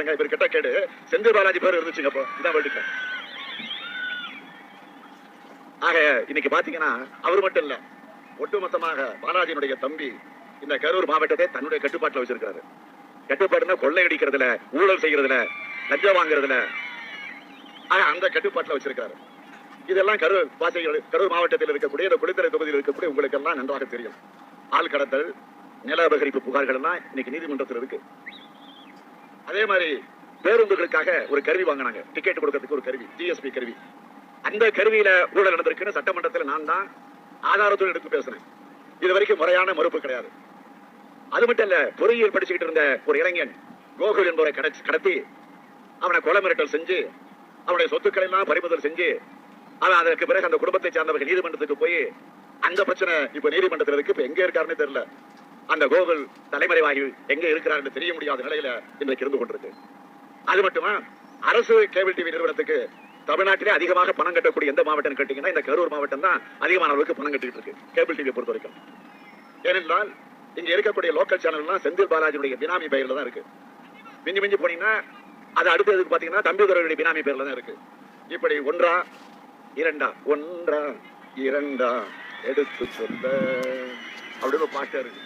பாருங்க, இவர் கிட்ட கேடு செந்தில் பாலாஜி பேர் இருந்துச்சுங்க. அப்போ இதான் வேர்ல்டு. ஆக இன்னைக்கு பாத்தீங்கன்னா அவர் மட்டும் இல்ல, ஒட்டுமொத்தமாக பாலாஜியினுடைய தம்பி இந்த கரூர் மாவட்டத்தை தன்னுடைய கட்டுப்பாட்டில் வச்சிருக்காரு. கட்டுப்பாடுனா கொள்ளையடிக்கிறதுல, ஊழல் செய்யறதுல, லஞ்சம் வாங்குறதுல, அந்த கட்டுப்பாட்டில் வச்சிருக்காரு. இதெல்லாம் கரூர் மாவட்டத்தில் இருக்கக்கூடிய இந்த குளித்தலை தொகுதியில் இருக்கக்கூடிய உங்களுக்கு எல்லாம் நன்றாக தெரியும். ஆள் கடத்தல், நில அபகரிப்பு புகார்கள் எல்லாம் இன்னைக்கு நீதிமன்றத்தில் இருக்கு. அதே மாதிரி பேருந்துகளுக்காக ஒரு கருவி வாங்கினாங்க, டிக்கெட் கொடுக்கறதுக்கு ஒரு கருவி, ஜிஎஸ்பி கருவி. அந்த கருவியில ஊழல் நடந்திருக்குன்னு சட்டமன்றத்தில் நான் தான் ஆதாரத்தோடு எடுத்து பேசினேன். இது வரைக்கும் முறையான மறுப்பு கிடையாது. அது மட்டும் இல்ல, பொறியியல் படிச்சுக்கிட்டு இருந்த ஒரு இளைஞன் கோகுல் என்பவரை கடத்தி அவனை கொலை மிரட்டல் செஞ்சு அவனுடைய சொத்துக்களை எல்லாம் பறிமுதல் செஞ்சு அவன் அதற்கு பிறகு அந்த குடும்பத்தை சார்ந்தவர்கள் நீதிமன்றத்துக்கு போய் அந்த பிரச்சனை இப்ப நீதிமன்றத்தில் இருக்கு. இப்ப எங்க இருக்காருன்னு தெரியல. அந்த கோகுல் தலைமறைவாகி எங்க இருக்கிறார் தெரிய முடியாத நிலையில இன்றைக்கு இருந்து கொண்டிருக்கு. அது மட்டுமா, அரசு கேபிள் டிவி நிறுவனத்துக்கு தமிழ்நாட்டிலே அதிகமாக பணம் கட்டக்கூடிய எந்த மாவட்டம் கேட்டீங்கன்னா இந்த கரூர் மாவட்டம் தான் அதிகமான அளவுக்கு பணம் கட்டிட்டு இருக்கு கேபிள் டிவியை பொறுத்த வரைக்கும். ஏனென்றால் இங்க இருக்கக்கூடிய லோக்கல் சேனல்லாம் செந்தில் பாலாஜியுடைய பினாமி பெயர்ல தான் இருக்கு. மிஞ்சி மிஞ்சி போனீங்கன்னா அது அடுத்ததுக்கு பாத்தீங்கன்னா தம்பிதுரையுடைய பினாமி பெயர்ல தான் இருக்கு. இப்படி ஒன்றா இரண்டா எடுத்து சொல்ல அப்படின்னு பாட்டு இருக்கு.